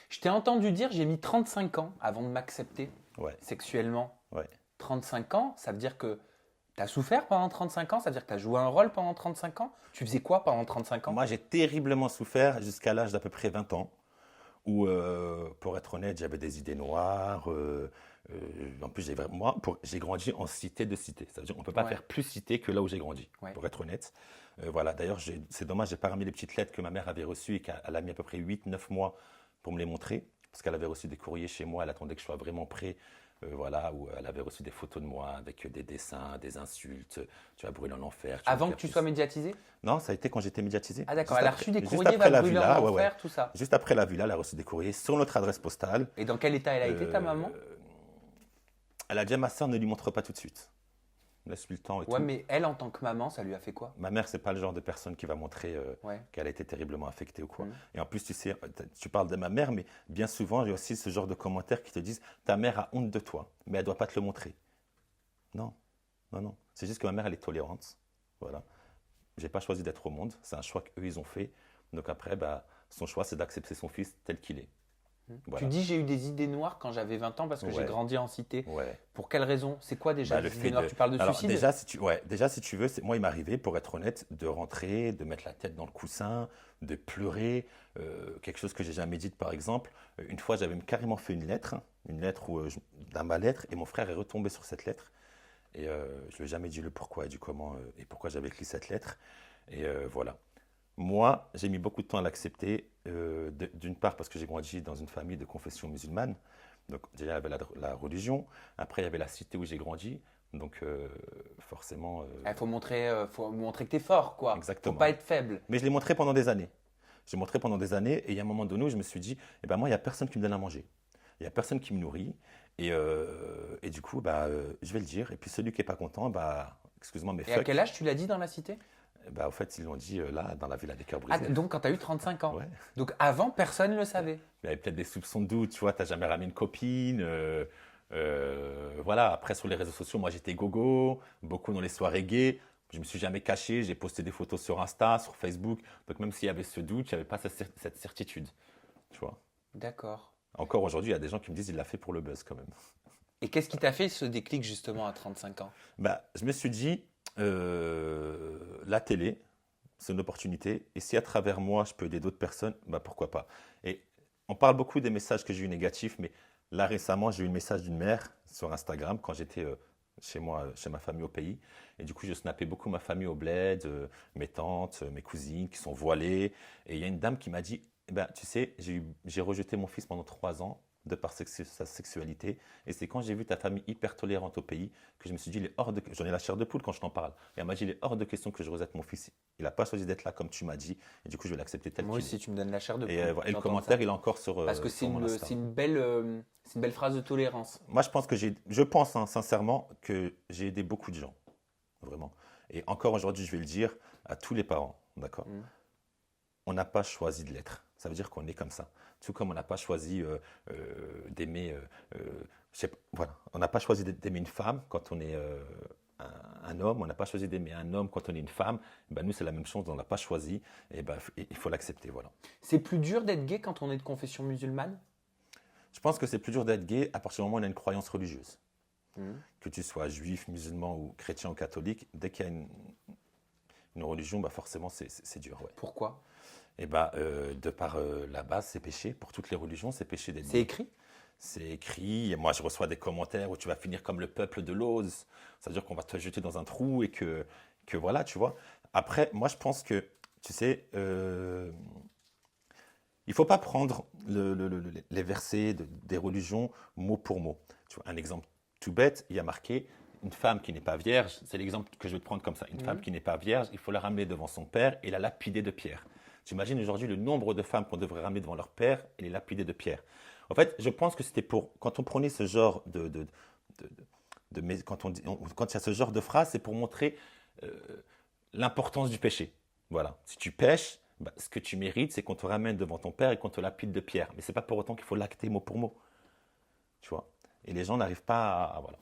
Je t'ai entendu dire, j'ai mis 35 ans avant de m'accepter Ouais, sexuellement. ouais. 35 ans, ça veut dire que tu as souffert pendant 35 ans, ça veut dire que tu as joué un rôle pendant 35 ans. Tu faisais quoi pendant 35 ans? Moi, j'ai terriblement souffert jusqu'à l'âge d'à peu près 20 ans, où, pour être honnête, j'avais des idées noires. En plus, j'ai grandi en cité de cité. C'est-à-dire qu'on ne peut pas Ouais, faire plus cité que là où j'ai grandi, ouais. pour être honnête. Voilà, d'ailleurs, c'est dommage, j'ai pas ramené les petites lettres que ma mère avait reçues et qu'elle a mis à peu près 8, 9 mois pour me les montrer. Parce qu'elle avait reçu des courriers chez moi, elle attendait que je sois vraiment prêt. Voilà, où elle avait reçu des photos de moi avec des dessins, des insultes. Tu vas brûler en enfer, tu vas Avant que faire tu tout sois ça. médiatisé? Non, ça a été quand j'étais médiatisé. Ah d'accord, Juste elle a après, reçu des juste courriers, après va la brûler en villa, ouais, ouais. enfer, tout ça. Juste après la villa, elle a reçu des courriers sur notre adresse postale. Et dans quel état elle a été, ta Euh, maman? Elle a dit à ma soeur, ne lui montre pas tout de suite. Laisse-lui le temps et Ouais, tout. mais elle, en tant que maman, ça lui a fait quoi? Ma mère, c'est pas le genre de personne qui va montrer Ouais. qu'elle a été terriblement affectée ou quoi. Mhm. Et en plus, tu sais, tu parles de ma mère, mais bien souvent, il y a aussi ce genre de commentaires qui te disent, ta mère a honte de toi, mais elle doit pas te le montrer. Non, non, non. C'est juste que ma mère, elle est tolérante. Voilà. J'ai pas choisi d'être au monde. C'est un choix qu'eux, ils ont fait. Donc après, bah, son choix, c'est d'accepter son fils tel qu'il est. Tu Voilà. dis j'ai eu des idées noires quand j'avais 20 ans parce que j'ai Ouais, grandi en cité. ouais. Pour quelle raison? C'est quoi déjà Bah, le les idées fait noires? de. Tu parles de Alors suicide? déjà si tu veux, moi il m'arrivait, pour être honnête, de rentrer, de mettre la tête dans le coussin, de pleurer, quelque chose que j'ai jamais dit par exemple. Une fois j'avais carrément fait une lettre où, dans ma lettre, et mon frère est retombé sur cette lettre. Et je lui ai jamais dit le pourquoi et du comment et pourquoi j'avais écrit cette lettre. Et voilà. Moi, j'ai mis beaucoup de temps à l'accepter, d'une part parce que j'ai grandi dans une famille de confession musulmane. Donc déjà, il y avait la religion. Après, il y avait la cité où j'ai grandi. Donc forcément, Il faut montrer que t'es fort, quoi. Faut pas exactement. être faible. Mais je l'ai montré pendant des années. J'ai montré pendant des années et il y a un moment donné où je me suis dit, eh ben moi, il n'y a personne qui me donne à manger. Il n'y a personne qui me nourrit. Et du coup, bah, je vais le dire. Et puis celui qui n'est pas content, bah, excuse-moi, mais Et à quel fuck. âge tu l'as dit dans la cité? Bah, au fait, ils l'ont dit là, dans la villa des cœurs Ah, brisés. donc quand tu as eu 35 ans. Ouais. Donc avant, personne ne le savait. Il y avait peut-être des soupçons de doute, tu vois, t'as jamais ramené une copine. Voilà, après sur les réseaux sociaux, moi j'étais gogo, beaucoup dans les soirées gays. Je me suis jamais caché, j'ai posté des photos sur Insta, sur Facebook. Donc même s'il y avait ce doute, il n'y avait pas cette certitude, tu vois. D'accord. Encore aujourd'hui, il y a des gens qui me disent il l'a fait pour le buzz quand même. Et qu'est-ce qui t'a fait ce déclic justement à 35 ans? Bah, je me suis dit, la télé, c'est une opportunité. Et si à travers moi, je peux aider d'autres personnes, bah pourquoi pas. Et on parle beaucoup des messages que j'ai eu négatifs, mais là récemment, j'ai eu un message d'une mère sur Instagram quand j'étais chez moi, chez ma famille au pays. Et du coup, je snappais beaucoup ma famille au bled, mes tantes, mes cousines qui sont voilées. Et il y a une dame qui m'a dit, eh ben, tu sais, j'ai rejeté mon fils pendant 3 ans de par sa sexualité. Et c'est quand j'ai vu ta famille hyper tolérante au pays que je me suis dit, j'en ai la chair de poule quand je t'en parle. Et elle m'a dit, il est hors de question que je rejette mon fils. Il n'a pas choisi d'être là comme tu m'as dit. Et du coup, je vais l'accepter tel Moi qu'il est. aussi, tu me donnes la chair de Et, poule. voilà. Et le J'entends commentaire, ça. il est encore Parce que c'est sur mon Insta. c'est une belle phrase de tolérance. Moi, je pense je pense hein, sincèrement que j'ai aidé beaucoup de gens. Vraiment. Et encore aujourd'hui, je vais le dire à tous les parents. D'accord? Mm. On n'a pas choisi de l'être. Ça veut dire qu'on est comme ça. Tout comme on n'a pas choisi d'aimer. Voilà. On n'a pas choisi d'aimer une femme quand on est un homme. On n'a pas choisi d'aimer un homme quand on est une femme. Ben, nous, c'est la même chose. On n'a pas choisi. Et ben, il faut l'accepter. Voilà. C'est plus dur d'être gay quand on est de confession musulmane? Je pense que c'est plus dur d'être gay à partir du moment où on a une croyance religieuse. Mm. Que tu sois juif, musulman ou chrétien ou catholique, dès qu'il y a une religion, bah forcément, c'est dur. Ouais. Pourquoi? Et bah, de par la base, c'est péché. Pour toutes les religions, c'est péché d'être C'est gay. écrit? C'est écrit. Et moi, je reçois des commentaires où tu vas finir comme le peuple de Lose. C'est-à-dire qu'on va te jeter dans un trou et que voilà, tu vois. Après, moi, je pense que, tu sais, il ne faut pas prendre les versets des religions mot pour mot. Tu vois, un exemple tout bête, il y a marqué une femme qui n'est pas vierge, c'est l'exemple que je vais te prendre comme ça. Une femme Mm. qui n'est pas vierge, il faut la ramener devant son père et la lapider de pierre. J'imagine aujourd'hui le nombre de femmes qu'on devrait ramener devant leur père et les lapider de pierre. En fait, je pense que c'était pour, quand on prenait ce genre quand il y a ce genre de phrase, c'est pour montrer euh, l'importance du péché. Voilà. Si tu pêches, bah, ce que tu mérites, c'est qu'on te ramène devant ton père et qu'on te lapide de pierre. Mais c'est pas pour autant qu'il faut l'acter mot pour mot. Tu vois. Et les gens n'arrivent pas à voilà.